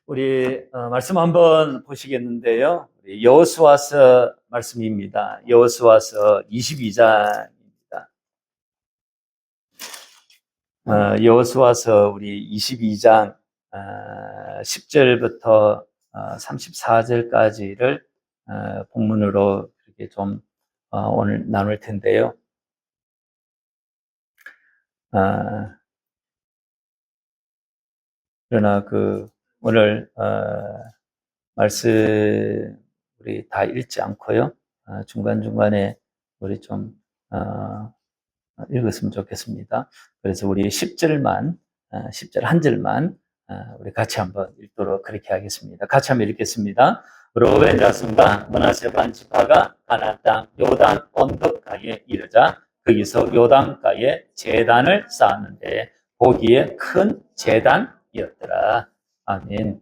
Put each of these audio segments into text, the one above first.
우리 말씀 한번 보시겠는데요. 우리 여호수아서 말씀입니다. 여호수아서 22장입니다. 여호수아서 우리 22장 10절부터 34절까지를 본문으로 이렇게 좀 오늘 나눌 텐데요. 그러나 오늘 말씀 우리 다 읽지 않고요. 중간중간에 우리 좀 읽었으면 좋겠습니다. 그래서 우리 10절 한 절만 우리 같이 한번 읽도록 그렇게 하겠습니다. 같이 한번 읽겠습니다. 로벤 자손과 므낫세 반 지파가 가나안 땅 요단 언덕가에 이르자 거기서 요단가에 제단을 쌓았는데 보기에 큰 제단이었더라. 아멘.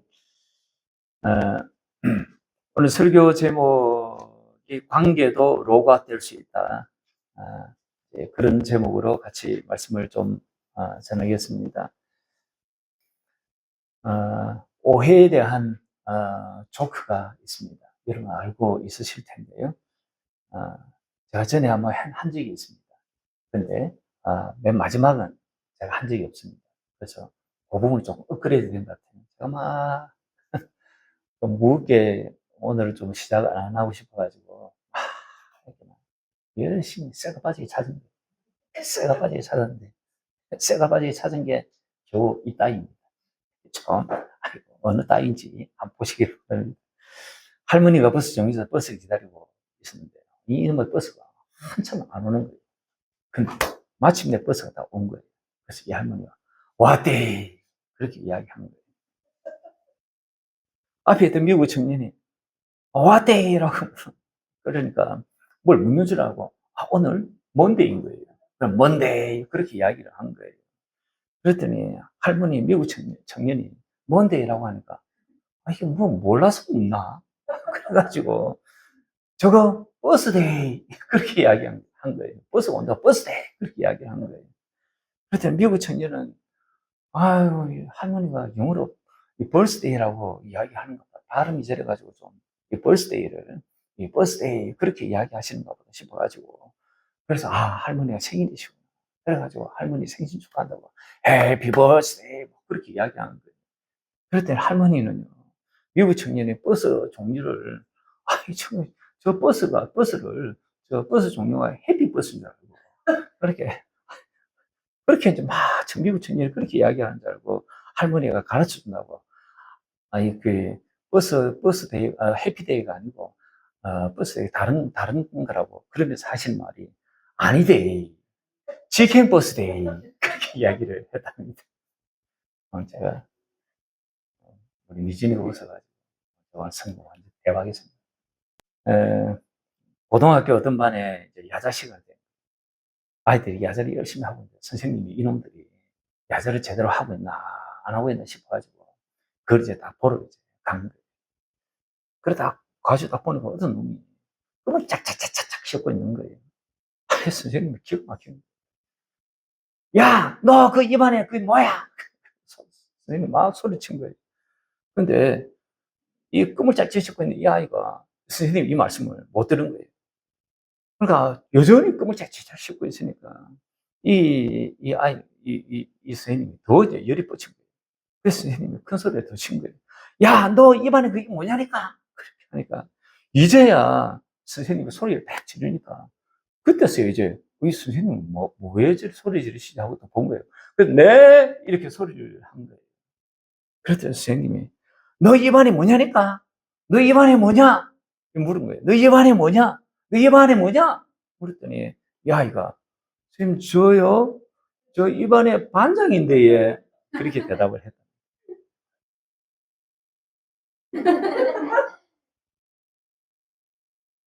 오늘 설교 제목이 관계도 로가 될 수 있다. 그런 제목으로 같이 말씀을 좀 전하겠습니다. 오해에 대한 조크가 있습니다. 여러분 알고 있으실 텐데요. 제가 전에 한번 한 적이 있습니다. 근데 맨 마지막은 제가 한 적이 없습니다. 그래서 그 부분이 조금 업그레이드 된 것 같아요. 제가 막 좀 무겁게 오늘 좀 시작을 안 하고 싶어가지고 열심히 쇠가 빠지게 찾은 거예요. 쇠가 빠지게 찾았는데 쇠가 빠지게 찾은 게 겨우 이 따위입니다. 좀 어느 따위인지 한번 보시기 바랍니다. 할머니가 버스 정류소 버스를 기다리고 있었는데 이놈의 버스가 한참 안 오는 거예요. 근데 마침내 버스가 다 온 거예요. 그래서 이 할머니가 왔대 그렇게 이야기한 거예요. 앞에 있던 미국 청년이 왔대라고 그러니까 뭘 묻는 줄 알고 오늘 먼데이인 거예요. 그럼 먼데이 그렇게 이야기를 한 거예요. 그랬더니 할머니 미국 청년이 먼데이라고 하니까 이게 뭐 몰라서 묻나? 그래가지고 저거 버스데이 그렇게 이야기한 거예요. 버스가 온다 버스데이 그렇게 이야기한 거예요. 그랬더니 미국 청년은 아유 할머니가 영어로 이 버스데이라고 이야기하는 것 같아. 발음이 저래가지고 좀 이 버스데이를 이 버스데이 그렇게 이야기하시는가 보다 싶어가지고 그래서 할머니가 생일이시구나. 그래가지고 할머니 생신 축하한다고 해피 버스데이 그렇게 이야기하는 거예요. 그랬더니 할머니는요 미국 청년의 버스 종류를 저 버스 종류가 해피 버스인 줄 알고 그렇게 이제 막 미국 청년이 그렇게 이야기하는 줄 알고 할머니가 가르쳐 준다고 버스데이 해피데이가 아니고 버스데이 다른 거라고 그러면서 하시는 말이 아니데 치킨 버스데이 그렇게 이야기를 했답니다. 제가 우리 미진이가 웃어가지고 오늘 성공 완전 대박이었습니다. 고등학교 어떤 반에 이제 야자 시간에 아이들이 야자를 열심히 하고 있는데 선생님이 이놈들이 야자를 제대로 하고 있나 안 하고 있나 싶어가지고 그걸 이제 딱 보러 이제 간 거예요. 그러다 가지고 딱 보니까 어떤 놈이 그걸 짝짝짝짝짝 씻고 있는 거예요. 선생님이 기억 막히는 거예요. 야, 너 그 입안에 그게 뭐야? 선생님이 막 소리친 거예요. 근데 이 꾸물짝 씻고 있는 이 아이가 선생님 이 말씀을 못 들은 거예요. 그러니까 여전히 꾸물짝 씻고 있으니까 이 선생님이 더 이제 열이 뻗친 거예요. 그래서 선생님이 큰 소리에 더 친 거예요. 야, 너 입안에 그게 뭐냐니까? 그렇게 하니까 이제야 선생님이 소리를 팍 지르니까 그때서야 이제 이 선생님은 왜 저리 소리 지르시지 하고 또 본 거예요. 그래서 네 이렇게 소리를 한 거예요. 그랬더니 선생님이 너 입안에 뭐냐니까? 너 입안에 뭐냐? 물은 거예요. 너 입안에 뭐냐? 너 입안에 뭐냐? 물었더니 이 아이가 선생님 저요? 저 입안에 반장인데 예. 그렇게 대답을 했다.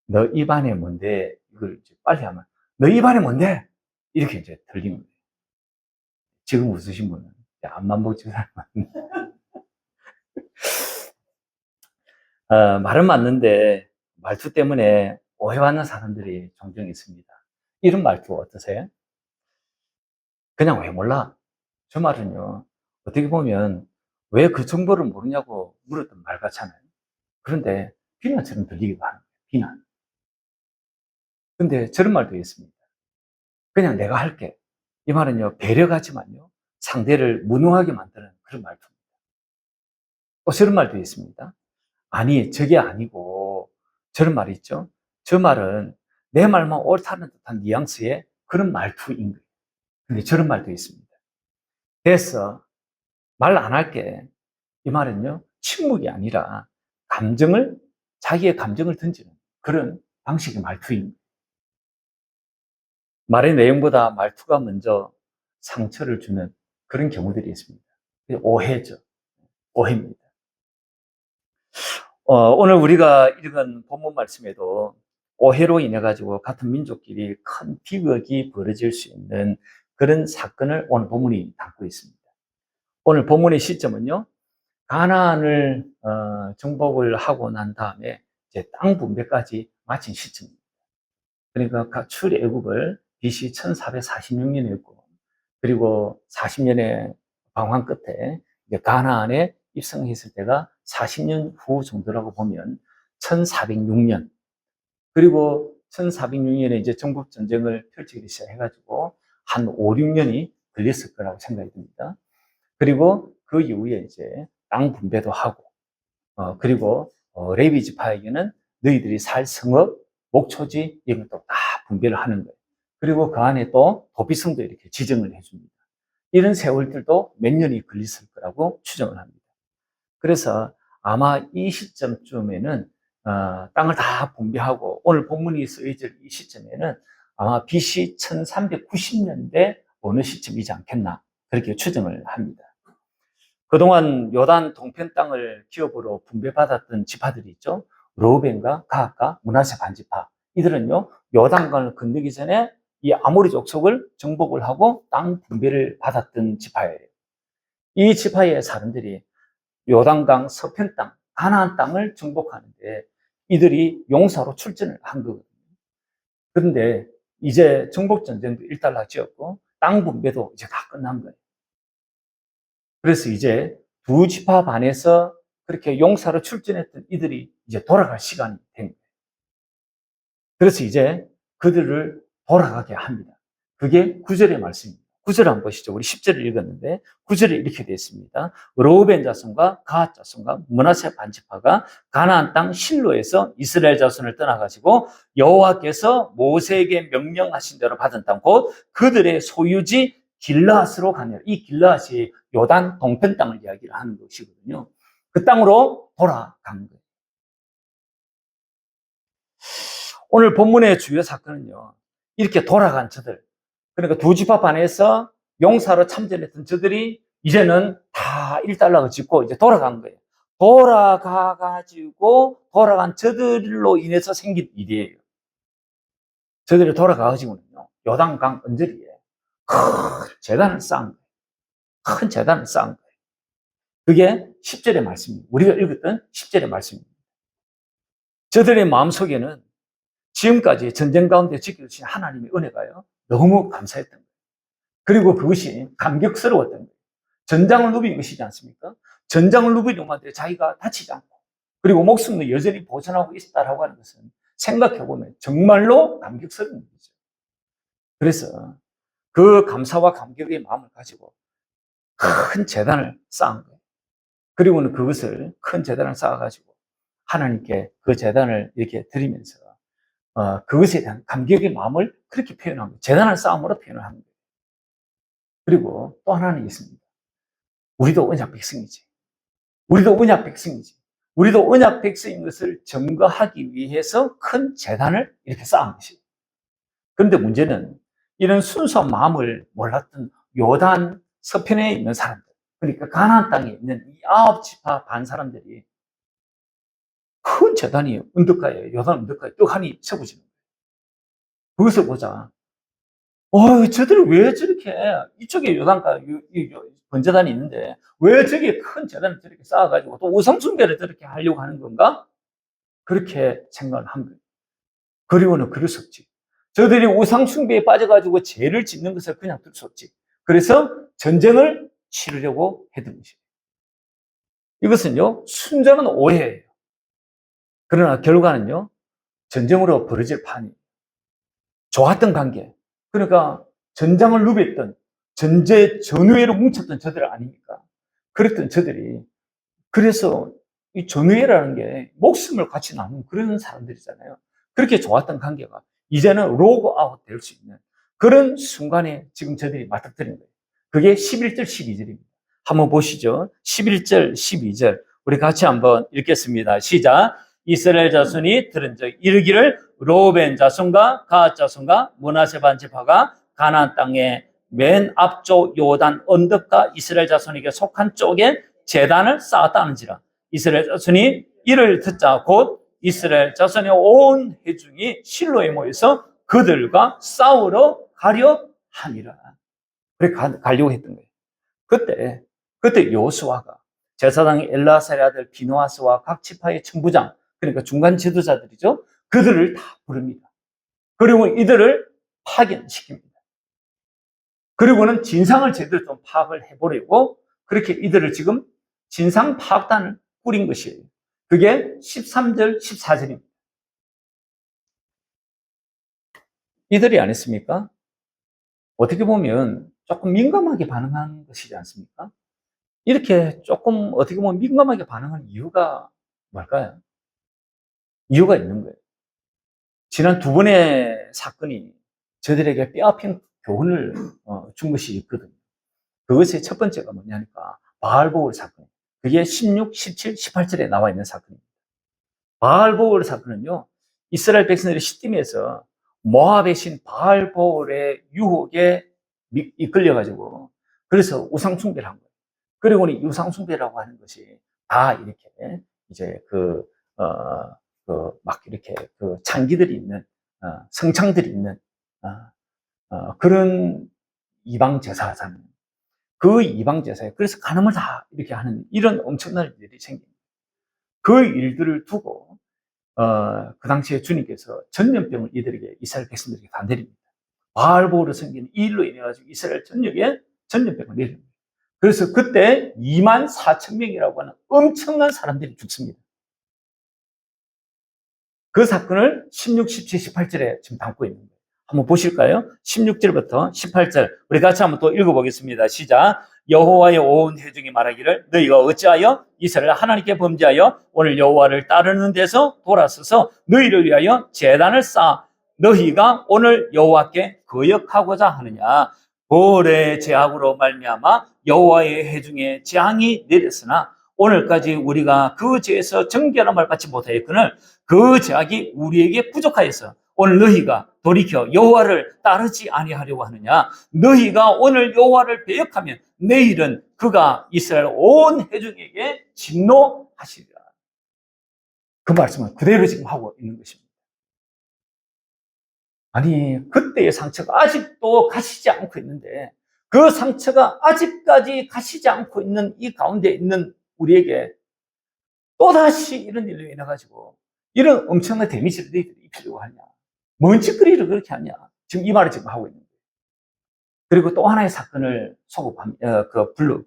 너 입안에 뭔데? 이걸 빨리 하면 너 입안에 뭔데? 이렇게 이제 들린 거예요. 지금 웃으신 분은 앞만 보지 사람은 말은 맞는데 말투 때문에 오해받는 사람들이 종종 있습니다. 이런 말투 어떠세요? 그냥 왜 몰라? 저 말은요 어떻게 보면 왜 그 정보를 모르냐고 물었던 말 같잖아요. 그런데 비난처럼 들리기도 하는 거예요. 비난. 근데 저런 말도 있습니다. 그냥 내가 할게. 이 말은요, 배려가지만요, 상대를 무능하게 만드는 그런 말투입니다. 또 저런 말도 있습니다. 아니, 저게 아니고, 저런 말이 있죠. 저 말은 내 말만 옳다는 듯한 뉘앙스의 그런 말투인 거예요. 근데 저런 말도 있습니다. 됐어. 말 안 할게. 이 말은요, 침묵이 아니라 감정을, 자기의 감정을 던지는 그런 방식의 말투입니다. 말의 내용보다 말투가 먼저 상처를 주는 그런 경우들이 있습니다. 오해죠. 오해입니다. 오늘 우리가 읽은 본문 말씀에도 오해로 인해 가지고 같은 민족끼리 큰 비극이 벌어질 수 있는 그런 사건을 오늘 본문이 담고 있습니다. 오늘 본문의 시점은요, 가나안을 정복을 하고 난 다음에 이제 땅 분배까지 마친 시점입니다. 그러니까 출애굽을 BC 1446년에 했고, 그리고 40년의 방황 끝에 가나안에 입성했을 때가 40년 후 정도라고 보면 1406년, 그리고 1406년에 이제 전국 전쟁을 펼치기 시작해가지고 한 5, 6년이 걸렸을 거라고 생각이 듭니다. 그리고 그 이후에 이제 땅 분배도 하고, 그리고 레위 지파에게는 너희들이 살 성읍, 목초지 이런 것도 다 분배를 하는 거예요. 그리고 그 안에 또 도피성도 이렇게 지정을 해줍니다. 이런 세월들도 몇 년이 걸렸을 거라고 추정을 합니다. 그래서 아마 이 시점쯤에는 땅을 다 분배하고 오늘 본문이 쓰여질 이 시점에는 아마 BC 1390년대 어느 시점이지 않겠나 그렇게 추정을 합니다. 그동안 요단 동편 땅을 기업으로 분배받았던 지파들이 있죠. 르우벤과 가앗과 므낫세 반지파. 이들은요, 요단강을 건너기 전에 이 아모리 족속을 정복을 하고 땅 분배를 받았던 지파예요. 이 지파의 사람들이 요단강 서편 땅, 가나안 땅을 정복하는데 이들이 용사로 출전을 한 거거든요. 그런데 이제 정복 전쟁도 일단락지었고 땅 분배도 이제 다 끝난 거예요. 그래서 이제 두 지파 반에서 그렇게 용사로 출전했던 이들이 이제 돌아갈 시간이 된 거예요. 그래서 이제 그들을 돌아가게 합니다. 그게 9절의 말씀입니다. 9절 한번 보시죠. 우리 10절을 읽었는데 9절에 이렇게 되어 있습니다. 르우벤 자손과 가앗 자손과 므낫세 반지파가 가나안 땅 실로에서 이스라엘 자손을 떠나가지고 여호와께서 모세에게 명령하신 대로 받은 땅 곧 그들의 소유지 길라앗으로 가니라. 이 길라앗이 요단 동편 땅을 이야기를 하는 것이거든요. 그 땅으로 돌아간 거예요. 오늘 본문의 주요 사건은요, 이렇게 돌아간 저들, 그러니까 두 지파 반에서 용사로 참전했던 저들이 이제는 다 일단락을 짓고 이제 돌아간 거예요. 돌아간 저들로 인해서 생긴 일이에요. 저들이 돌아가가지고는요, 요단강 언저리에 큰 재단을 쌓은 거예요. 큰 재단을 쌓은 거예요. 그게 10절의 말씀입니다. 우리가 읽었던 10절의 말씀입니다. 저들의 마음속에는 지금까지 전쟁 가운데 지켜주신 하나님의 은혜가요, 너무 감사했던 거예요. 그리고 그것이 감격스러웠던 거예요. 전장을 누빈 것이지 않습니까? 전장을 누빈 동안에 자기가 다치지 않고, 그리고 목숨도 여전히 보존하고 있다라고 하는 것은 생각해보면 정말로 감격스러운 거죠. 그래서 그 감사와 감격의 마음을 가지고 큰 재단을 쌓은 거예요. 그리고는 그것을 큰 재단을 쌓아가지고 하나님께 그 재단을 이렇게 드리면서 그것에 대한 감격의 마음을 그렇게 표현한 거예요. 재단을 쌓음으로 표현을 하는 거예요. 그리고 또 하나는 있습니다. 우리도 언약 백성이지. 우리도 언약 백성이지. 우리도 언약 백성인 것을 증거하기 위해서 큰 재단을 이렇게 쌓은 것이에요. 그런데 문제는 이런 순수한 마음을 몰랐던 요단 서편에 있는 사람들, 그러니까 가나안 땅에 있는 이 9지파 반 사람들이 큰 재단이 언덕가에, 요단 언덕가에 떡하니 세워지는 거예요. 거기서 보자. 저들이 왜 저렇게, 이쪽에 요단가, 번제단이 있는데, 왜 저기 큰 재단을 저렇게 쌓아가지고 또 우상숭배를 저렇게 하려고 하는 건가? 그렇게 생각을 한 거예요. 그리고는 그럴 수 없지. 저들이 우상숭배에 빠져가지고 죄를 짓는 것을 그냥 둘 수 없지. 그래서 전쟁을 치르려고 했던 것이에요. 이것은요, 순전한 오해예요. 그러나 결과는요, 전쟁으로 벌어질 판이 좋았던 관계. 그러니까 전장을 누볐던 전후회로 뭉쳤던 저들 아닙니까? 그랬던 저들이 그래서 이 전후회라는 게 목숨을 같이 나눈 그런 사람들이잖아요. 그렇게 좋았던 관계가 이제는 로그 아웃 될 수 있는 그런 순간에 지금 저들이 맞닥뜨린 거예요. 그게 11절, 12절입니다. 한번 보시죠. 11절, 12절. 우리 같이 한번 읽겠습니다. 시작. 이스라엘 자손이 들은 적 이르기를 로벤 자손과 가앗 자손과 므낫세 반지파가 가나안 땅에 맨 앞쪽 요단 언덕과 이스라엘 자손에게 속한 쪽에 제단을 쌓았다는지라. 이스라엘 자손이 이를 듣자 곧 이스라엘 자손의 온 회중이 실로에 모여서 그들과 싸우러 가려 하니라. 그래 가려고 했던 거예요. 그때 여호수아가 제사장 엘라사의 아들 비누아스와 각 지파의 천부장, 그러니까 중간 지도자들이죠. 그들을 다 부릅니다. 그리고 이들을 파견시킵니다. 그리고는 진상을 제대로 좀 파악을 해보려고 그렇게 이들을 지금 진상 파악단을 꾸린 것이에요. 그게 13절, 14절입니다. 이들이 안 했습니까? 어떻게 보면 조금 민감하게 반응한 것이지 않습니까? 이렇게 조금 어떻게 보면 민감하게 반응한 이유가 뭘까요? 이유가 있는 거예요. 지난 두 번의 사건이 저들에게 뼈아픈 교훈을 준 것이 있거든요. 그것의 첫 번째가 뭐냐니까 바알보울 사건. 그게 16, 17, 18절에 나와 있는 사건입니다. 바알보울 사건은요, 이스라엘 백성들이 시딤에서 모압의 신 바알보울의 유혹에 이끌려가지고 그래서 우상숭배를 한 거예요. 그리고 이 우상숭배라고 하는 것이 다 이렇게 이제 막 이렇게 창기들이 있는 성창들이 있는 그런 이방 제사잖아요. 그 이방 제사에 그래서 간음을 다 이렇게 하는 이런 엄청난 일들이 생깁니다. 그 일들을 두고 그 당시에 주님께서 전염병을 이들에게 이스라엘 백성들에게 다 내립니다. 바알보울을 섬기는 이 일로 인해 가지고 이스라엘 전역에 전염병을 내립니다. 그래서 그때 2만 4천 명이라고 하는 엄청난 사람들이 죽습니다. 그 사건을 16, 17, 18절에 지금 담고 있는 거예요. 한번 보실까요? 16절부터 18절 우리 같이 한번 또 읽어보겠습니다. 시작. 여호와의 온 회중이 말하기를 너희가 어찌하여 이스라엘 하나님께 범죄하여 오늘 여호와를 따르는 데서 돌아서서 너희를 위하여 제단을 쌓아 너희가 오늘 여호와께 거역하고자 하느냐. 볼의 제약으로 말미암아 여호와의 회중에 재앙이 내렸으나 오늘까지 우리가 그 죄에서 정결함을 받지 못하였거늘 그 제약이 우리에게 부족하여서 오늘 너희가 돌이켜 여호와를 따르지 아니하려고 하느냐. 너희가 오늘 여호와를 배역하면 내일은 그가 이스라엘 온 회중에게 진노하시리라. 그 말씀을 그대로 지금 하고 있는 것입니다. 아니 그때의 상처가 아직도 가시지 않고 있는데 그 상처가 아직까지 가시지 않고 있는 이 가운데 있는 우리에게 또다시 이런 일로 인해 가지고 이런 엄청난 데미지를 너희들이 입히려고 하냐. 뭔 짓거리를 그렇게 하냐. 지금 이 말을 지금 하고 있는 거예요. 그리고 또 하나의 사건을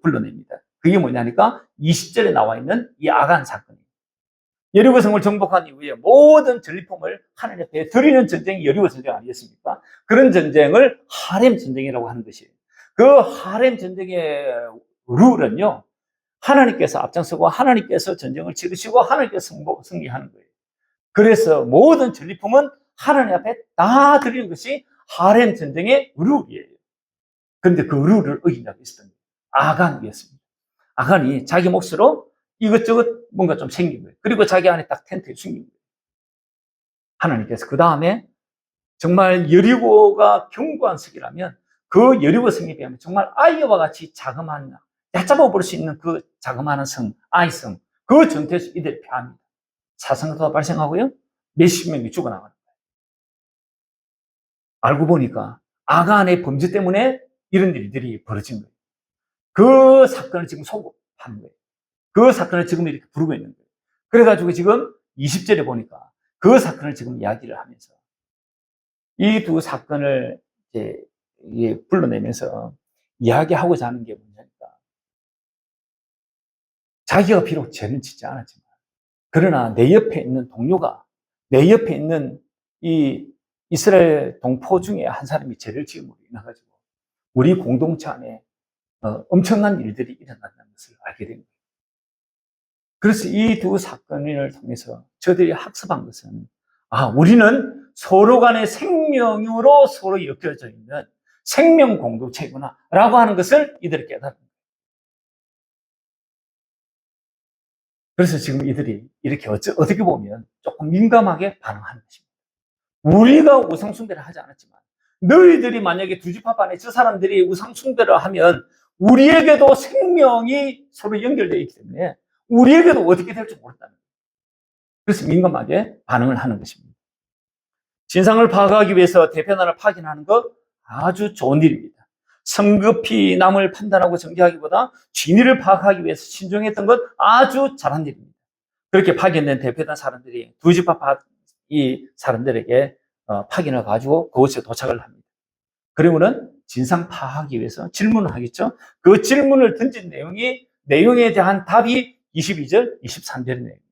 불러냅니다. 그게 뭐냐니까 20절에 나와 있는 이 아간 사건이에요. 여리고 성을 정복한 이후에 모든 전리품을 하나님 앞에 드리는 전쟁이 여리고 전쟁 아니겠습니까? 그런 전쟁을 하렘 전쟁이라고 하는 것이에요. 그 하렘 전쟁의 룰은요, 하나님께서 앞장서고 하나님께서 전쟁을 치르시고 하나님께서 승리하는 거예요. 그래서 모든 전리품은 하나님 앞에 다 드리는 것이 하렘 전쟁의 룰이에요. 그런데 그 룰을 어긴 자가 있었던 거예요. 아간이었습니다. 아간이 자기 몫으로 이것저것 뭔가 좀 생긴 거예요. 그리고 자기 안에 딱 텐트에 숨긴 거예요. 하나님께서 그 다음에 정말 여리고가 견고한 성이라면 그 여리고 성에 비하면 정말 아이와 같이 자그마한 얕잡아 볼 수 있는 그 자그마한 성, 아이성, 그 전투에서 이들이 패합니다. 사상도 발생하고요. 몇십 명이 죽어나가는 거예요. 알고 보니까 아간의 범죄 때문에 이런 일들이 벌어진 거예요. 그 사건을 지금 소급하는 거예요. 그 사건을 지금 이렇게 부르고 있는 거예요. 그래가지고 지금 20절에 보니까 그 사건을 지금 이야기를 하면서 이 두 사건을 이제 불러내면서 이야기하고자 하는 게 뭐냐니까 자기가 비록 죄는 짓지 않았지만, 그러나 내 옆에 있는 동료가, 내 옆에 있는 이 이스라엘 동포 중에 한 사람이 죄를 지음으로 인해가지고 우리 공동체 안에 엄청난 일들이 일어난다는 것을 알게 됩니다. 그래서 이 두 사건을 통해서 저들이 학습한 것은, 우리는 서로 간의 생명으로 서로 엮여져 있는 생명 공동체구나 라고 하는 것을 이들이 깨달은. 그래서 지금 이들이 이렇게 어떻게 보면 조금 민감하게 반응하는 것입니다. 우리가 우상숭배를 하지 않았지만 너희들이 만약에 두 집합 안에 저 사람들이 우상숭배를 하면 우리에게도 생명이 서로 연결되어 있기 때문에 우리에게도 어떻게 될지 모른다는 거예요. 그래서 민감하게 반응을 하는 것입니다. 진상을 파악하기 위해서 대변인을 파견하는 것 아주 좋은 일입니다. 성급히 남을 판단하고 정죄하기보다 진위를 파악하기 위해서 신중했던 것 아주 잘한 일입니다. 그렇게 파견된 대표단 사람들이 두 집합 이 사람들에게 파견을 가지고 그곳에 도착을 합니다. 그리고는 진상 파악하기 위해서 질문을 하겠죠. 그 질문을 던진 내용에 대한 답이 22절, 23절의 내용입니다.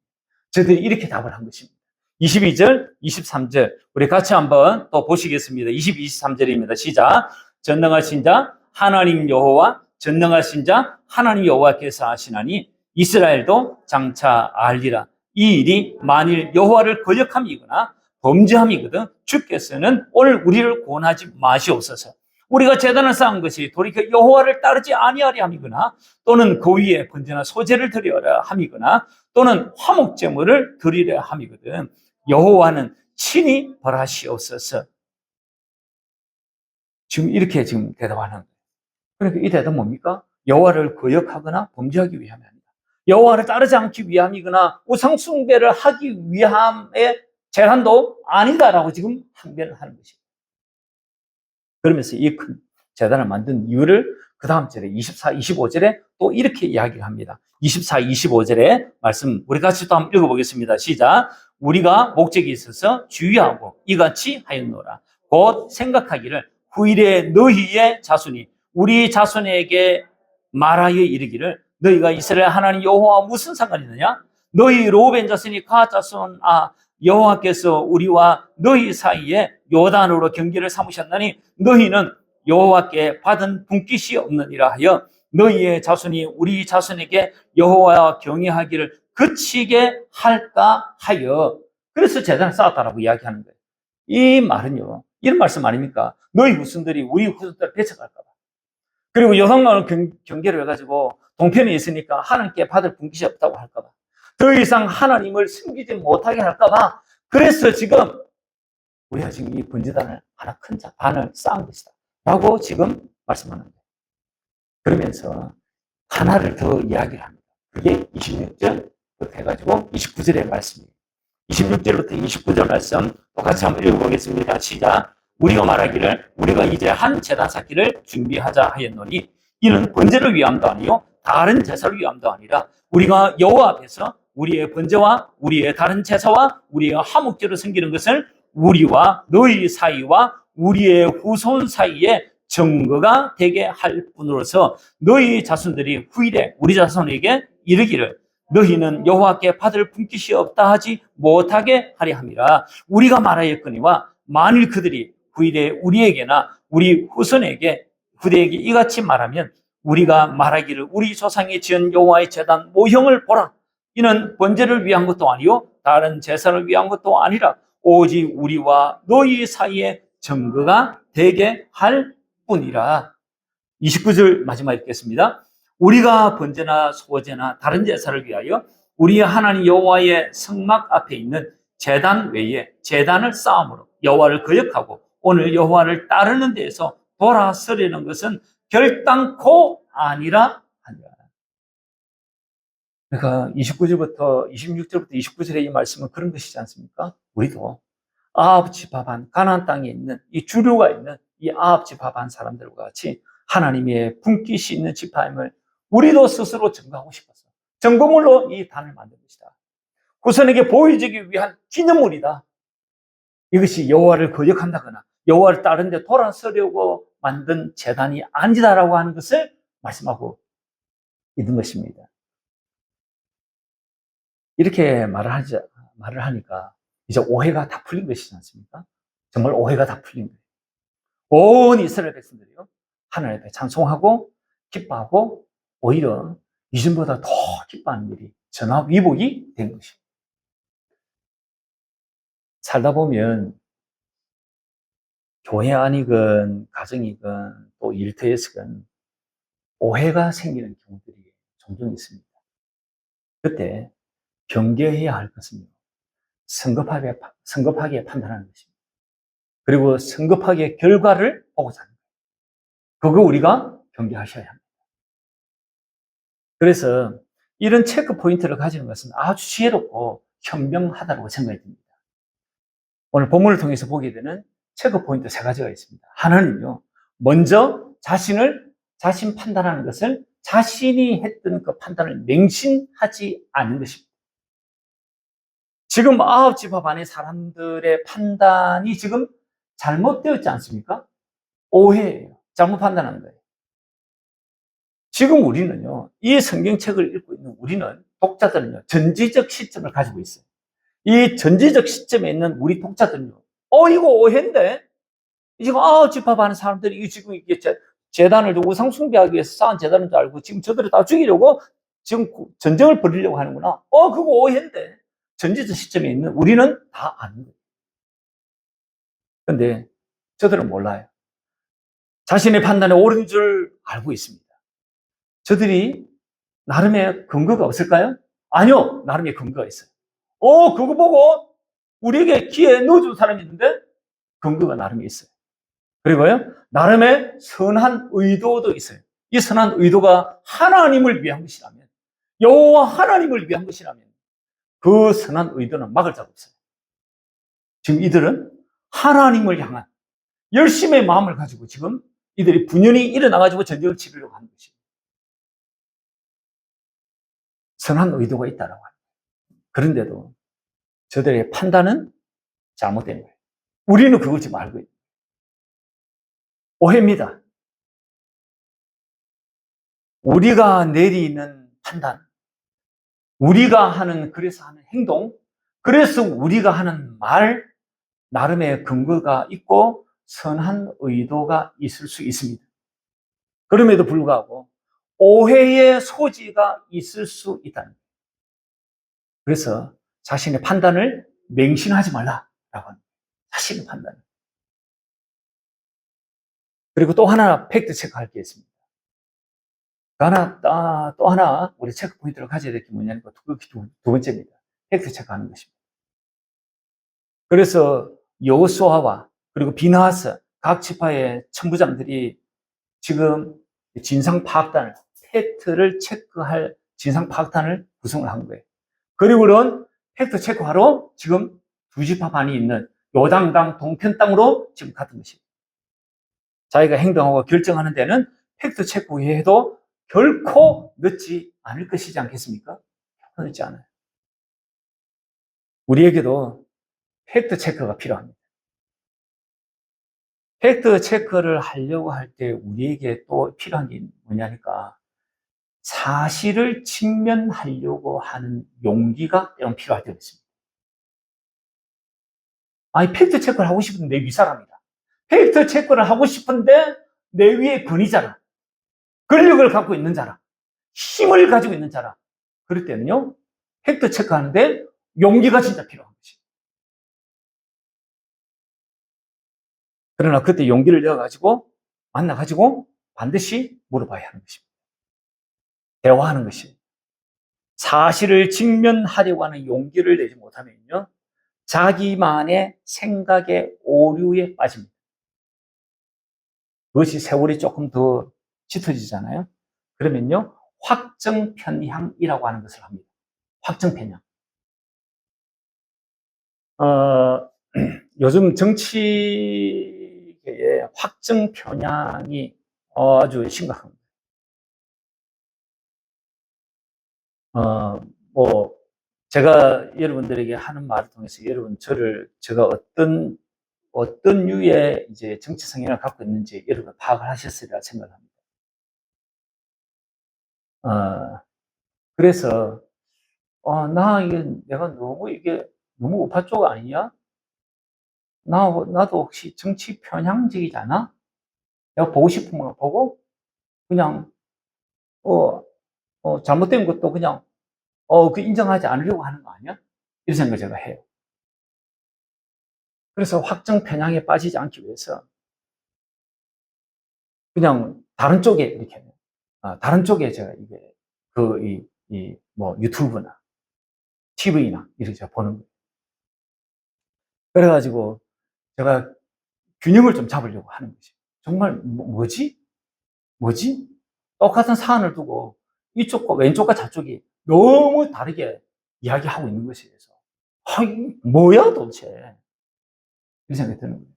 저들이 이렇게 답을 한 것입니다. 22절, 23절 우리 같이 한번 또 보시겠습니다. 22, 23절입니다. 시작. 전능하신 자 하나님 여호와, 전능하신 자 하나님 여호와께서 하시나니 이스라엘도 장차 알리라. 이 일이 만일 여호와를 거역함이거나 범죄함이거든 주께서는 오늘 우리를 구원하지 마시옵소서. 우리가 제단을 쌓은 것이 돌이켜 여호와를 따르지 아니하리 함이거나 또는 그 위에 번제나 소제를 드리려 함이거나 또는 화목제물을 드리려 함이거든 여호와는 친히 벌하시옵소서. 지금 이렇게 대답하는 거예요. 그러니까 이 대답은 뭡니까? 여호와를 거역하거나 범죄하기 위함이 아니다. 여호와를 따르지 않기 위함이거나 우상숭배를 하기 위함의 재단도 아니다라고 지금 항변을 하는 것입니다. 그러면서 이 큰 재단을 만든 이유를 그 다음 절에 24, 25절에 또 이렇게 이야기를 합니다. 24, 25절에 말씀 우리 같이 또 한번 읽어보겠습니다. 시작. 우리가 목적이 있어서 주의하고 이같이 하였노라. 곧 생각하기를 후일에 너희의 자손이 우리 자손에게 말하여 이르기를 너희가 이스라엘 하나님 여호와와 무슨 상관이 있느냐? 너희 로벤 자손이 가 자손 여호와께서 우리와 너희 사이에 요단으로 경계를 삼으셨나니 너희는 여호와께 받은 분깃이 없느니라 하여 너희의 자손이 우리 자손에게 여호와와 경외하기를 그치게 할까 하여 그래서 제단을 쌓았다라고 이야기하는 거예요. 이 말은요, 이런 말씀 아닙니까? 너희 후손들이 우리 후손들을 배척할까 봐. 그리고 요단강을 경계를 해가지고 동편에 있으니까 하나님께 받을 분깃이 없다고 할까 봐. 더 이상 하나님을 섬기지 못하게 할까 봐. 그래서 지금 우리가 지금 이 번제단을 하나 큰 반을 쌓은 것이다 라고 지금 말씀하는 거예요. 그러면서 하나를 더 이야기를 합니다. 그게 26절부터 해가지고 29절의 말씀이에요. 26절부터 29절 말씀 똑같이 한번 읽어보겠습니다. 시작. 우리가 말하기를 우리가 이제 한 제단 쌓기를 준비하자 하였노니 이는 번제를 위함도 아니요 다른 제사를 위함도 아니라 우리가 여호와 앞에서 우리의 번제와 우리의 다른 제사와 우리의 화목제를 섬기는 것을 우리와 너희 사이와 우리의 후손 사이에 증거가 되게 할 뿐으로서 너희 자손들이 후일에 우리 자손에게 이르기를 너희는 여호와께 받을 분깃이 없다 하지 못하게 하려 함이라. 우리가 말하였거니와 만일 그들이 후일에 우리에게나 우리 후손에게 후대에게 이같이 말하면 우리가 말하기를 우리 조상이 지은 여호와의 제단 모형을 보라. 이는 번제를 위한 것도 아니요 다른 제사를 위한 것도 아니라 오직 우리와 너희 사이에 증거가 되게 할 뿐이라. 29절 마지막 읽겠습니다. 우리가 번제나 소제나 다른 제사를 위하여 우리 하나님 여호와의 성막 앞에 있는 제단 외에 제단을 쌓음으로 여호와를 거역하고 오늘 여호와를 따르는 데에서 돌아서려는 것은 결단코 아니라 하니라. 그러니까 26절부터 29절의 이 말씀은 그런 것이지 않습니까? 우리도 아합 지파반 가나안 땅에 있는 이 주류가 있는 이 아합 지파반 사람들과 같이 하나님의 분깃이 있는 지파임을 우리도 스스로 증거하고 싶어서 증거물로 이 단을 만든 것이다. 후손에게 보여주기 위한 기념물이다. 이것이 여호와를 거역한다거나 여호와를 따르는 데 돌아서려고 만든 제단이 아니다라고 하는 것을 말씀하고 있는 것입니다. 이렇게 말을 하니까 이제 오해가 다 풀린 것이지 않습니까? 정말 오해가 다 풀린 거예요. 온 이스라엘 백성들이요. 하나님 앞에 찬송하고 기뻐하고 오히려 이전보다 더 기뻐하는 일이 전화위복이 된 것이에요. 살다 보면 교회 안이건 가정이건 또 일터에서건 오해가 생기는 경우들이 종종 있습니다. 그때 경계해야 할 것은요. 성급하게 판단하는 것입니다. 그리고 성급하게 결과를 보고자 하는 거예요. 그거 우리가 경계하셔야 합니다. 그래서 이런 체크 포인트를 가지는 것은 아주 지혜롭고 현명하다고 생각이 듭니다. 오늘 본문을 통해서 보게 되는 체크 포인트 3가지가 있습니다. 하나는요, 먼저 자신 판단하는 것을 자신이 했던 그 판단을 맹신하지 않는 것입니다. 지금 9지파 안의 사람들의 판단이 지금 잘못되었지 않습니까? 오해예요. 잘못 판단한 거예요. 지금 우리는요, 이 성경책을 읽고 있는 우리는, 독자들은요, 전지적 시점을 가지고 있어요. 이 전지적 시점에 있는 우리 독자들은요, 이거 오해인데? 지금 9지파 하는 사람들이 이게 지금 이게 재단을 우상 숭배하기 위해서 쌓은 재단인 줄 알고 지금 저들을 다 죽이려고 지금 전쟁을 벌이려고 하는구나. 그거 오해인데. 전지적 시점에 있는 우리는 다 아는 거예요. 근데 저들은 몰라요. 자신의 판단에 옳은 줄 알고 있습니다. 저들이 나름의 근거가 없을까요? 아니요, 나름의 근거가 있어요. 그거 보고 우리에게 기회에 넣어준 사람이 있는데 근거가 나름에 있어요. 그리고요, 나름의 선한 의도도 있어요. 이 선한 의도가 하나님을 위한 것이라면, 여호와 하나님을 위한 것이라면 그 선한 의도는 막을 자가 없어요. 지금 이들은 하나님을 향한 열심의 마음을 가지고 지금 이들이 분연히 일어나가지고 전쟁을 치르려고 하는 것입니다. 선한 의도가 있다라고 합니다. 그런데도 저들의 판단은 잘못된 거예요. 우리는 그걸 지금 알고 있어요. 오해입니다. 우리가 내리는 판단, 그래서 하는 행동, 그래서 우리가 하는 말, 나름의 근거가 있고 선한 의도가 있을 수 있습니다. 그럼에도 불구하고 오해의 소지가 있을 수 있다는 거예요. 그래서 자신의 판단을 맹신하지 말라라고 합니다. 자신의 판단을. 그리고 또 하나 팩트 체크할 게 있습니다. 또 하나 우리 체크 포인트를 가져야 될 게 뭐냐면 두 번째입니다. 팩트 체크하는 것입니다. 그래서 여호수아와 그리고 비나하스 각 지파의 천부장들이 지금 진상파악단을, 팩트를 체크할 진상파악단을 구성을 한 거예요. 그리고 그런 팩트 체크하러 지금 2지파 반이 있는 요단강 동편 땅으로 지금 갔던 것입니다. 자기가 행동하고 결정하는 데는 팩트 체크 외에도 결코 늦지 않을 것이지 않겠습니까? 늦지 않아요. 우리에게도 팩트 체크가 필요합니다. 팩트 체크를 하려고 할 때 우리에게 또 필요한 게 뭐냐니까 사실을 직면하려고 하는 용기가 때론 필요할 때가 있습니다. 아니, 팩트 체크를 하고 싶은데 내 윗사람이다. 팩트 체크를 하고 싶은데 내 위에 권위자라. 권력을 갖고 있는 자라. 힘을 가지고 있는 자라. 그럴 때는요, 팩트 체크하는데 용기가 진짜 필요한 것이에요. 그러나 그때 용기를 내어가지고 만나가지고 반드시 물어봐야 하는 것입니다. 대화하는 것입니다. 사실을 직면하려고 하는 용기를 내지 못하면요, 자기만의 생각의 오류에 빠집니다. 그것이 세월이 조금 더 짙어지잖아요. 그러면요, 확정편향이라고 하는 것을 합니다. 확정편향. 요즘 정치계의 확정편향이 아주 심각합니다. 뭐, 제가 여러분들에게 하는 말을 통해서 제가 어떤 유의 이제 정치 성향을 갖고 있는지 여러분 파악을 하셨으리라 생각합니다. 그래서 이게 내가 너무 이게 너무 우파 쪽 아니냐? 나도 혹시 정치 편향적이지 않아? 내가 보고 싶은 거 보고 그냥 어, 잘못된 것도 그냥 그 인정하지 않으려고 하는 거 아니야? 이런 생각을 제가 해요. 그래서 확정 편향에 빠지지 않기 위해서 그냥 다른 쪽에 이렇게 다른 쪽에 제가 이게 뭐 유튜브나 TV나 이렇게 제가 보는 거예요. 그래가지고 제가 균형을 좀 잡으려고 하는 거죠. 정말 뭐지? 뭐지? 똑같은 사안을 두고 이쪽과 왼쪽과 저쪽이 너무 다르게 이야기하고 있는 것에 대해서 뭐야 도대체 이런 생각이 드는 거예요.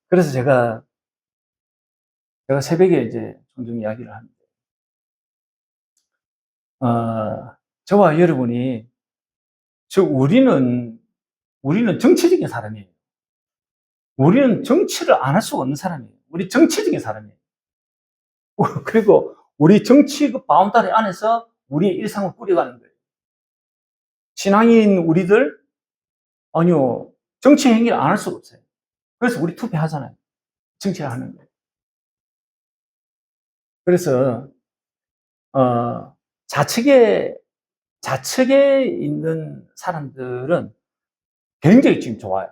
그래서 제가 새벽에 이제 종종 이야기를 하는데 저와 여러분이 우리는 정치적인 사람이에요. 우리는 정치를 안 할 수가 없는 사람이에요. 우리 정치적인 사람이에요. 그리고 우리 정치 그 바운다리 안에서 우리의 일상을 꾸려가는 거예요. 신앙인 우리들, 아니요, 정치 행위를 안 할 수가 없어요. 그래서 우리 투표하잖아요. 정치를 하는 거예요. 그래서, 어, 좌측에, 좌측에 있는 사람들은 굉장히 지금 좋아요.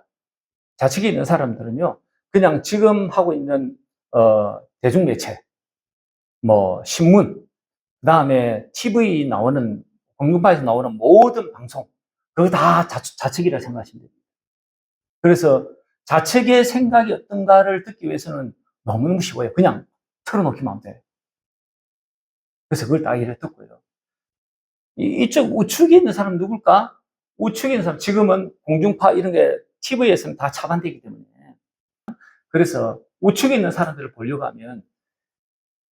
좌측에 있는 사람들은요, 그냥 지금 하고 있는, 대중매체, 뭐, 신문, 그 다음에 TV 나오는, 공중파에서 나오는 모든 방송, 그거 다 좌측이라 생각하시면 됩니다. 그래서 좌측의 생각이 어떤가를 듣기 위해서는 너무너무 쉬워요. 그냥 틀어놓기만 하면 돼요. 그래서 그걸 딱 이렇게 듣고요. 이쪽 우측에 있는 사람 누굴까? 우측에 있는 사람, 지금은 공중파 이런 게 TV에서는 다 차단되기 때문에. 그래서 우측에 있는 사람들을 보려고 하면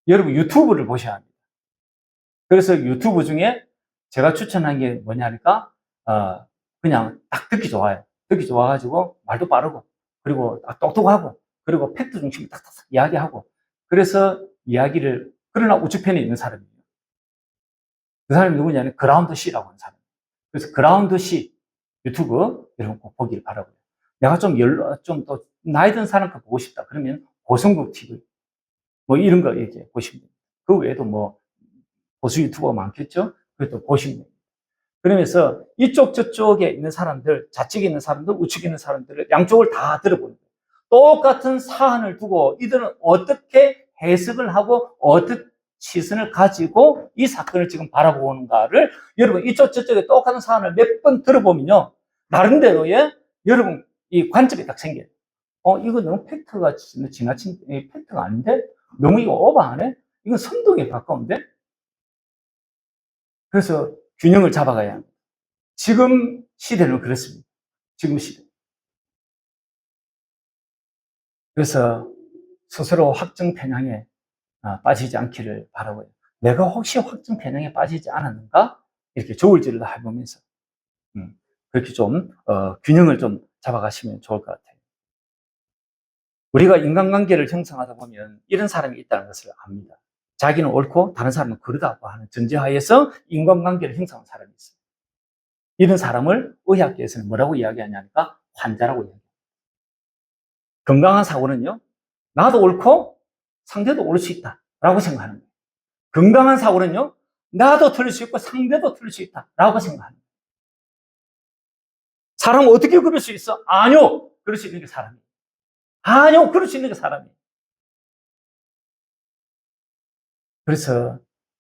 여러분 유튜브를 보셔야 합니다. 그래서 유튜브 중에 제가 추천한 게 뭐냐니까, 그냥 딱 듣기 좋아요. 듣기 좋아가지고 말도 빠르고, 그리고 똑똑하고, 그리고 팩트 중심으로 딱딱 이야기하고, 그래서 그러나 우측편에 있는 사람이에요. 그 사람이 누구냐면 그라운드 C라고 하는 사람. 그래서 그라운드 C 유튜브 여러분 꼭 보기를 바라고요. 내가 좀 또 나이 든 사람 거 보고 싶다. 그러면 고성국 TV 뭐 이런 거 이렇게 보시면 됩니다. 그 외에도 뭐 보수 유튜버가 많겠죠? 그것도 보시면 됩니다. 그러면서 이쪽 저쪽에 있는 사람들, 좌측에 있는 사람들, 우측에 있는 사람들을 양쪽을 다 들어보는 거예요. 똑같은 사안을 두고 이들은 어떻게 해석을 하고 어떻게 시선을 가지고 이 사건을 지금 바라보는가를 여러분 이쪽 저쪽에 똑같은 사안을 몇 번 들어보면요. 나름대로의 여러분 이 관점이 딱 생겨요. 이거 너무 팩트가 지나친 팩트가 아닌데? 너무 이거 오버하네? 이건 선동에 가까운데? 그래서 균형을 잡아가야 합니다. 지금 시대는 그렇습니다. 지금 시대. 그래서 스스로 확정 편향에 빠지지 않기를 바라고요. 내가 혹시 확정 편향에 빠지지 않았는가? 이렇게 저울질을 해보면서 그렇게 좀 균형을 좀 잡아가시면 좋을 것 같아요. 우리가 인간관계를 형성하다 보면 이런 사람이 있다는 것을 압니다. 자기는 옳고 다른 사람은 그르다고 하는 전제하에서 인간관계를 형성한 사람이 있어요. 이런 사람을 의학계에서는 뭐라고 이야기하냐니까 환자라고 이야기합니다. 건강한 사고는요, 나도 옳고 상대도 옳을 수 있다라고 생각하는 거예요. 건강한 사고는요, 나도 틀릴 수 있고 상대도 틀릴 수 있다라고 생각하는 거예요. 사람은 어떻게 그럴 수 있어? 아니요. 그럴 수 있는 게 사람이에요. 아니요. 그럴 수 있는 게 사람이에요. 그래서,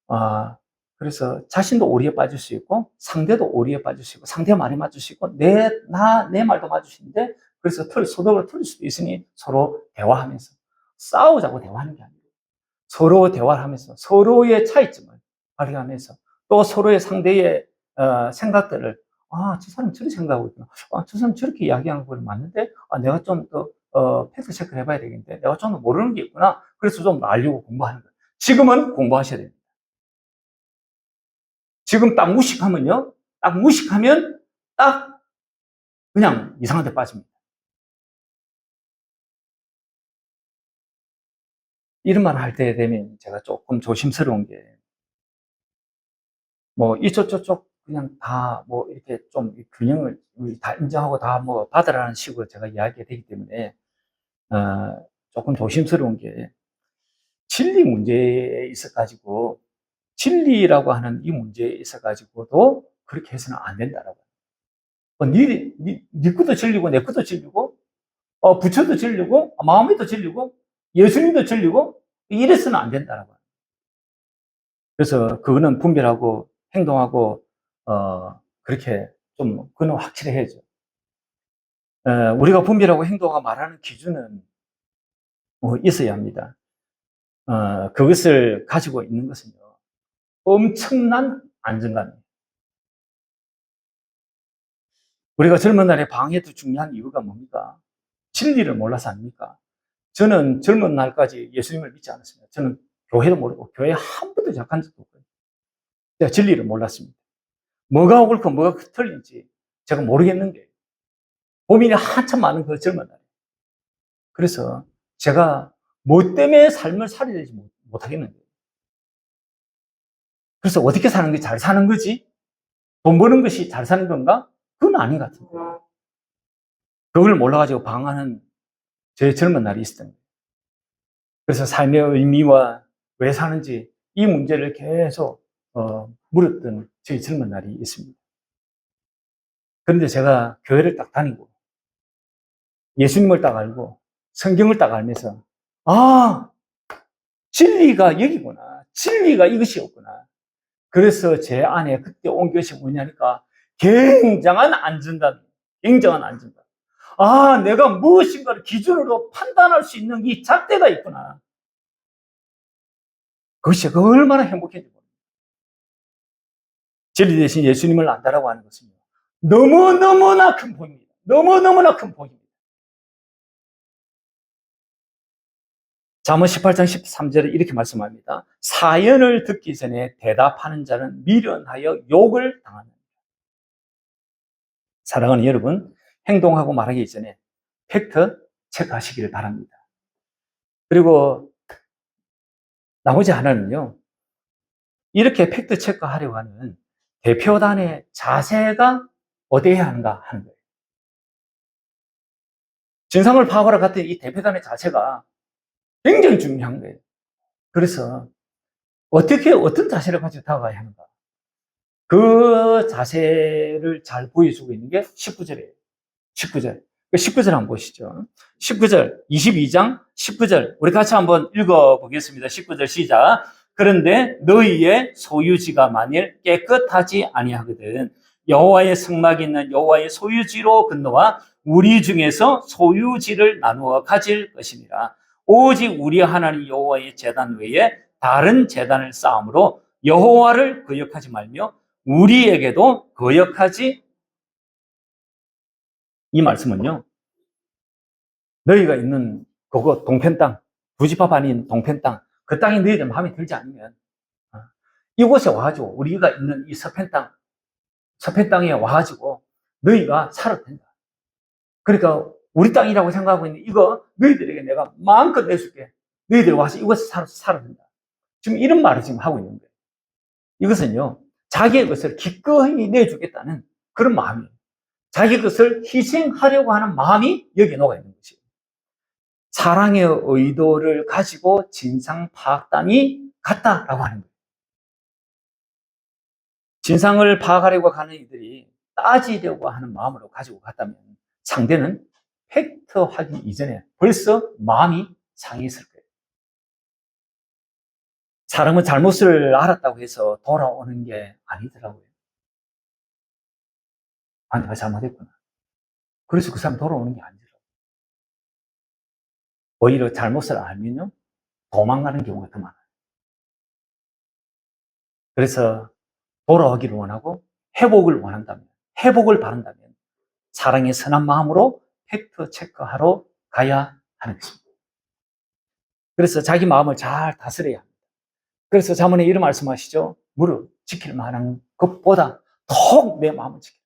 아, 그래서 자신도 오리에 빠질 수 있고 상대도 오리에 빠질 수 있고 상대 말이 맞을 수 있고 내 말도 맞을 수 있는데 그래서 소득을 틀릴 수도 있으니 서로 대화하면서 싸우자고 대화하는 게 아니고 서로 대화를 하면서 서로의 차이점을 발휘하면서 또 서로의 상대의 생각들을 저 사람 저렇게 생각하고 있구나. 저 사람 저렇게 이야기하는 거 맞는데 내가 좀 더 팩트 체크를 해봐야 되겠는데 내가 좀 모르는 게 있구나. 그래서 좀 알려고 공부하는 거예요. 지금은 공부하셔야 됩니다. 지금 딱 무식하면요. 딱 무식하면 딱 그냥 이상한 데 빠집니다. 이런 말 할 때 되면 제가 조금 조심스러운 게 뭐 이쪽 저쪽 그냥 다 뭐 이렇게 좀 균형을 다 인정하고 다 뭐 받으라는 식으로 제가 이야기가 되기 때문에 조금 조심스러운 게 진리 문제에 있어 가지고 진리라고 하는 이 문제에 있어 가지고도 그렇게 해서는 안 된다라고. 니 것도 진리고 내 것도 진리고 부처도 진리고 마음에도 진리고 예수님도 진리고 이래서는 안 된다라고. 그래서 그거는 분별하고 행동하고 그렇게 좀 그건 확실해야죠. 우리가 분별하고 행동하고 말하는 기준은 있어야 합니다. 그것을 가지고 있는 것은요, 엄청난 안정감이에요. 우리가 젊은 날에 방해도 중요한 이유가 뭡니까? 진리를 몰라서 아닙니까? 저는 젊은 날까지 예수님을 믿지 않았습니다. 저는 교회도 모르고 교회 한 번도 접한 적도 없고요. 제가 진리를 몰랐습니다. 뭐가 옳고 뭐가 틀린지 제가 모르겠는 게 고민이 한참 많은 그 젊은 날에. 그래서 제가 뭐 때문에 삶을 살아야 되지 못하겠는 거예요. 그래서 어떻게 사는 게 잘 사는 거지? 돈 버는 것이 잘 사는 건가? 그건 아닌 것 같은데. 그걸 몰라가지고 방황하는 제 젊은 날이 있었던 거예요. 그래서 삶의 의미와 왜 사는지 이 문제를 계속 물었던 제 젊은 날이 있습니다. 그런데 제가 교회를 딱 다니고 예수님을 딱 알고 성경을 딱 알면서 진리가 여기구나. 진리가 이것이었구나. 그래서 제 안에 그때 온 것이 뭐냐니까 굉장한 안정감, 굉장한 안정감. 내가 무엇인가를 기준으로 판단할 수 있는 이 잣대가 있구나. 그것이 얼마나 행복했는지 모릅니다. 진리 대신 예수님을 안다라고 하는 것은 너무너무나 큰 복입니다. 너무너무나 큰 복입니다. 잠언 18장 13절에 이렇게 말씀합니다. 사연을 듣기 전에 대답하는 자는 미련하여 욕을 당합니다. 사랑하는 여러분, 행동하고 말하기 전에 팩트 체크하시기를 바랍니다. 그리고 나머지 하나는요, 이렇게 팩트 체크하려고 하는 대표단의 자세가 어디에야 하는가 하는 거예요. 진상을 파악하러 갔던 이 대표단의 자세가 굉장히 중요한 거예요. 그래서 어떤 자세를 가지고 다가가야 하는가. 그 자세를 잘 보여주고 있는 게 19절이에요. 19절. 19절 한번 보시죠. 19절, 22장 19절. 우리 같이 한번 읽어보겠습니다. 19절 시작. 그런데 너희의 소유지가 만일 깨끗하지 아니하거든 여호와의 성막이 있는 여호와의 소유지로 건너와 우리 중에서 소유지를 나누어 가질 것이니라. 오직 우리 하나님 여호와의 제단 외에 다른 제단을 쌓음으로 여호와를 거역하지 말며 우리에게도 거역하지. 이 말씀은요, 너희가 있는 그거 동편 땅, 부지파 아닌 동편 땅, 그 땅이 너희들 마음에 들지 않으면 이곳에 와가지고 우리가 있는 이 서편 땅에 와가지고 너희가 살아도 된다. 그러니까 우리 땅이라고 생각하고 있는 이거 너희들에게 내가 마음껏 내줄게. 너희들 와서 이곳에 살아도 된다. 지금 이런 말을 지금 하고 있는 거예요. 이것은요, 자기의 것을 기꺼이 내주겠다는 그런 마음이에요. 자기 것을 희생하려고 하는 마음이 여기에 녹아 있는 것이에요. 사랑의 의도를 가지고 진상 파악단이 갔다라고 하는 거예요. 진상을 파악하려고 가는 이들이 따지려고 하는 마음으로 가지고 갔다면 상대는 팩트하기 이전에 벌써 마음이 상했을 거예요. 사람은 잘못을 알았다고 해서 돌아오는 게 아니더라고요. 내가 잘못했구나. 그래서 그 사람 돌아오는 게 아니더라고요. 오히려 잘못을 알면요, 도망가는 경우가 더 많아요. 그래서 돌아오기를 원하고 회복을 원한다면, 회복을 바란다면 사랑의 선한 마음으로 팩트 체크하러 가야 하는 것입니다. 그래서 자기 마음을 잘 다스려야 합니다. 그래서 자문에 이런 말씀하시죠. 무릇 지킬 만한 것보다 더욱 내 마음을 지켜.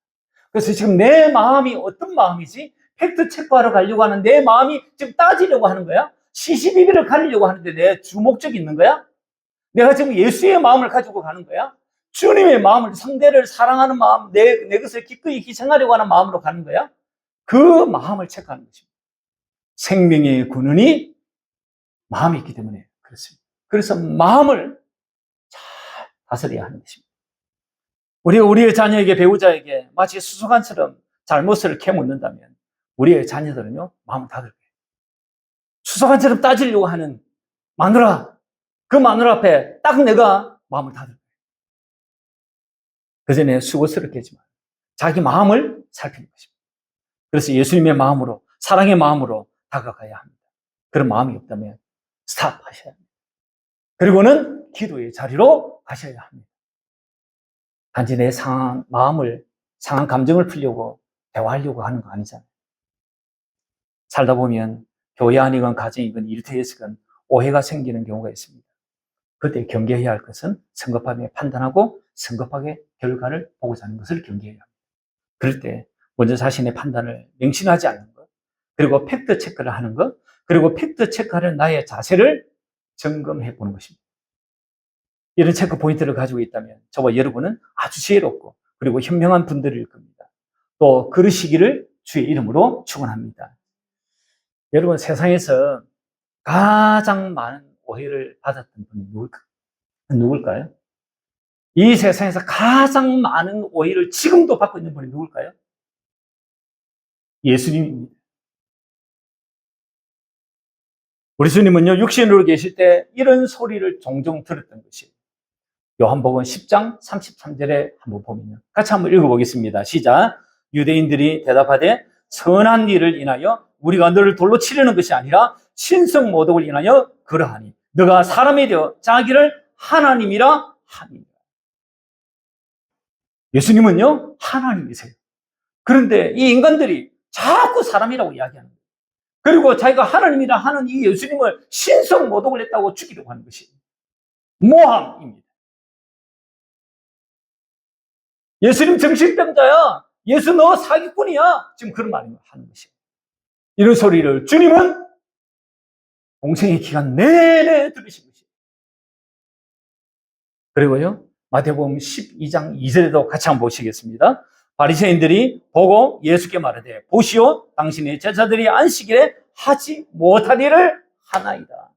그래서 지금 내 마음이 어떤 마음이지? 팩트 체크하러 가려고 하는 내 마음이 지금 따지려고 하는 거야? 시시비비를 가리려고 하는데 내 주목적이 있는 거야? 내가 지금 예수의 마음을 가지고 가는 거야? 주님의 마음을, 상대를 사랑하는 마음, 내 것을 기꺼이 희생하려고 하는 마음으로 가는 거야. 그 마음을 체크하는 것입니다. 생명의 근원이 마음이 있기 때문에 그렇습니다. 그래서 마음을 잘 다스려야 하는 것입니다. 우리가 우리의 자녀에게, 배우자에게 마치 수수관처럼 잘못을 캐묻는다면 우리의 자녀들은요, 마음을 닫을 거예요. 수수관처럼 따지려고 하는 마누라, 그 마누라 앞에 딱 내가 마음을 닫을 거예요. 그 전에 수고스럽겠지만 자기 마음을 살피는 것입니다. 그래서 예수님의 마음으로, 사랑의 마음으로 다가가야 합니다. 그런 마음이 없다면 스탑 하셔야 합니다. 그리고는 기도의 자리로 가셔야 합니다. 단지 내 상한 마음을, 상한 감정을 풀려고 대화하려고 하는 거 아니잖아요. 살다 보면 교회 안이건 가정이건 일터에서건 오해가 생기는 경우가 있습니다. 그때 경계해야 할 것은 성급하게 판단하고 성급하게 결과를 보고자 하는 것을 경계해야 합니다. 그럴 때 먼저 자신의 판단을 맹신하지 않는 것, 그리고 팩트 체크를 하는 것, 그리고 팩트 체크하는 나의 자세를 점검해 보는 것입니다. 이런 체크 포인트를 가지고 있다면 저와 여러분은 아주 지혜롭고 그리고 현명한 분들일 겁니다. 또 그러시기를 주의 이름으로 축원합니다. 여러분, 세상에서 가장 많은 오해를 받았던 분이 누굴까요? 이 세상에서 가장 많은 오해를 지금도 받고 있는 분이 누굴까요? 예수님입니다. 우리 주님은요, 육신으로 계실 때 이런 소리를 종종 들었던 것이에요. 요한복음 10장 33절에 한번 보면요. 같이 한번 읽어보겠습니다. 시작. 유대인들이 대답하되 선한 일을 인하여 우리가 너를 돌로 치려는 것이 아니라 신성 모독을 인하여 그러하니 너가 사람이 되어 자기를 하나님이라 하니라. 예수님은요, 하나님이세요. 그런데 이 인간들이 자꾸 사람이라고 이야기하는 거예요. 그리고 자기가 하나님이라 하는 이 예수님을 신성 모독을 했다고 죽이려고 하는 것이 모함입니다. 예수님 정신병자야. 예수 너 사기꾼이야. 지금 그런 말을 하는 것이에요. 이런 소리를 주님은 공생의 기간 내내 들으신 것이에요. 그리고요, 마태복음 12장 2절에도 같이 한번 보시겠습니다. 바리새인들이 보고 예수께 말하되 보시오, 당신의 제자들이 안식일에 하지 못할 일을 하나이다.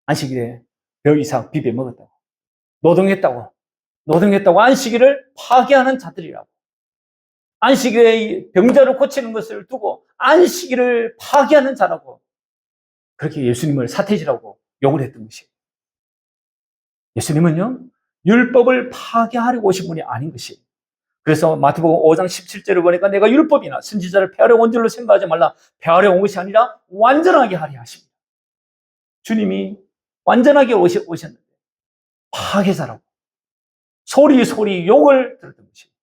안식일에 벼 이삭 비벼 먹었다고, 노동했다고 안식일을 파괴하는 자들이라고. 안식일에 병자를 고치는 것을 두고 안식일을 파괴하는 자라고 그렇게 예수님을 사태지라고 욕을 했던 것이에요. 예수님은요, 율법을 파괴하려고 오신 분이 아닌 것이에요. 그래서 마태복음 5장 17절을 보니까 내가 율법이나 선지자를 폐하려 온 줄로 생각하지 말라. 폐하려 온 것이 아니라 완전하게 하려 하십니다. 주님이 완전하게 오셨는데 파괴자라고 소리 욕을 들었던 것이에요.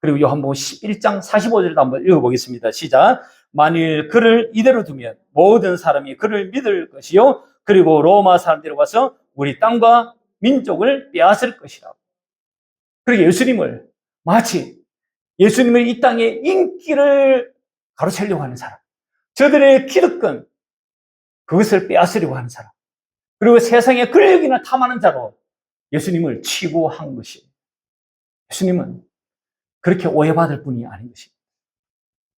그리고 요한복음 11장 45절도 한번 읽어보겠습니다. 시작. 만일 그를 이대로 두면 모든 사람이 그를 믿을 것이요 그리고 로마 사람들이 와서 우리 땅과 민족을 빼앗을 것이라고. 그리고 예수님을 마치 예수님의 이 땅의 인기를 가로채려고 하는 사람, 저들의 기득권, 그것을 빼앗으려고 하는 사람, 그리고 세상의 권력이나 탐하는 자로 예수님을 치부한 것이, 예수님은 그렇게 오해받을 분이 아닌 것입니다.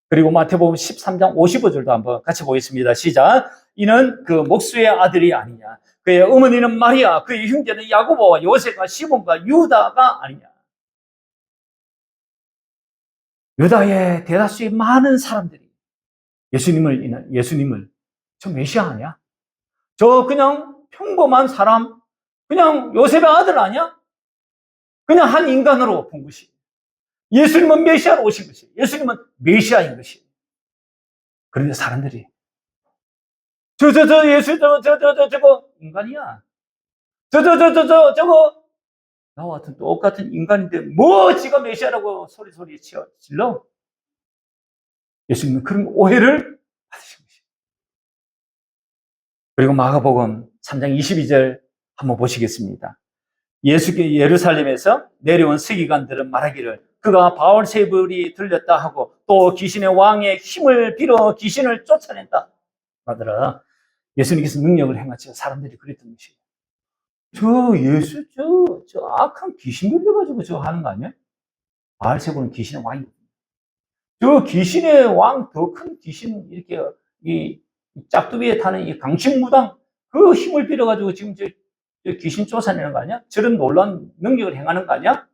그리고 마태복음 13장 55절도 한번 같이 보겠습니다. 시작. 이는 그 목수의 아들이 아니냐, 그의 어머니는 마리아, 그의 형제는 야고보와 요셉과 시몬과 유다가 아니냐. 유다의 대다수의 많은 사람들이 예수님을 저 메시아 아니야? 저 그냥 평범한 사람, 그냥 요셉의 아들 아니야? 그냥 한 인간으로 본 것이. 예수님은 메시아로 오신 것이. 예수님은 메시아인 것이. 그런데 사람들이 예수 저거 인간이야. 저거 나와 같은 똑같은 인간인데 뭐 지가 메시아라고 소리 질러? 예수님은 그런 오해를 받으신 것이에요. 그리고 마가복음 3장 22절 한번 보시겠습니다. 예수께 예루살렘에서 내려온 서기관들은 말하기를 그가 바울세불이 들렸다 하고 또 귀신의 왕의 힘을 빌어 귀신을 쫓아낸다 하더라. 예수님께서 능력을 행하시고 사람들이 그랬던 것이에요. 저 악한 귀신 들려가지고 저 하는 거 아니야? 바알세불은 귀신의 왕이거든요. 저 귀신의 왕, 더 큰 귀신, 이렇게, 이, 짝두비에 타는 이 강신무당, 그 힘을 빌어가지고 지금 저 귀신 쫓아내는 거 아니야? 저런 놀라운 능력을 행하는 거 아니야?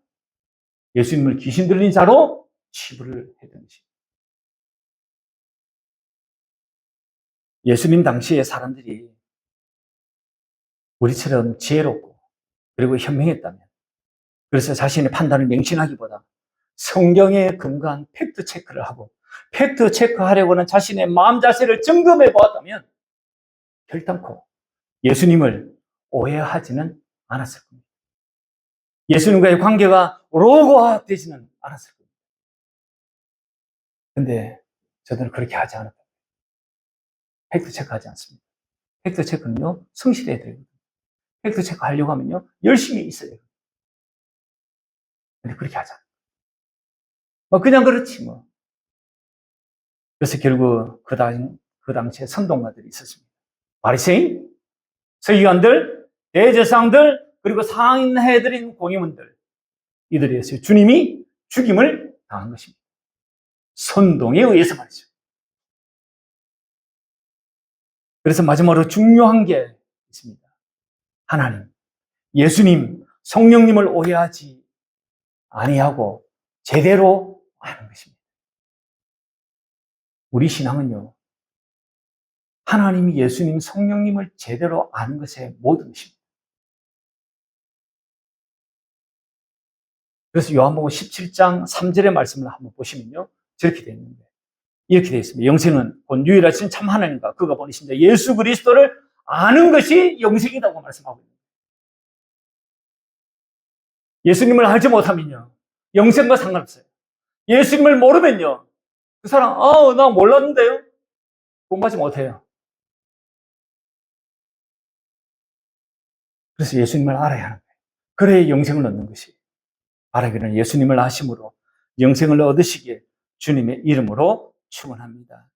예수님을 귀신 들린 자로 치부를 했던 것입니다. 예수님 당시의 사람들이 우리처럼 지혜롭고 그리고 현명했다면, 그래서 자신의 판단을 맹신하기보다 성경에 근거한 팩트 체크를 하고 팩트 체크하려고는 자신의 마음 자세를 점검해 보았다면 결단코 예수님을 오해하지는 않았을 겁니다. 예수님과의 관계가 로고화되지는 않았을 겁니다. 근데 저들은 그렇게 하지 않았다. 팩트 체크하지 않습니다. 팩트 체크는요, 성실해야 되거든요. 팩트 체크 하려고 하면요, 열심히 있어야 돼요. 근데 그렇게 하지 않아요. 뭐 그냥 그렇지 뭐. 그래서 결국 그 당시에 선동가들이 있었습니다. 바리새인, 서기관들, 대제사장들, 그리고 상인해드린 공임원들, 이들에 의해서 주님이 죽임을 당한 것입니다. 선동에 의해서 말이죠. 그래서 마지막으로 중요한 게 있습니다. 하나님, 예수님, 성령님을 오해하지 아니하고 제대로 아는 것입니다. 우리 신앙은요, 하나님이 예수님, 성령님을 제대로 아는 것의 모든 것입니다. 그래서 요한복음 17장 3절의 말씀을 한번 보시면요, 저렇게 되어 있는데, 이렇게 되어 있습니다. 영생은 곧 유일하신 참 하나님과 그가 보내신 자 예수 그리스도를 아는 것이 영생이라고 말씀하고 있습니다. 예수님을 알지 못하면요, 영생과 상관없어요. 예수님을 모르면요, 그 사람, 나 몰랐는데요? 공부하지 못해요. 그래서 예수님을 알아야 하는 거예요. 그래야 영생을 얻는 것이. 알아기는 예수님을 아심으로 영생을 얻으시기에 주님의 이름으로 축원합니다.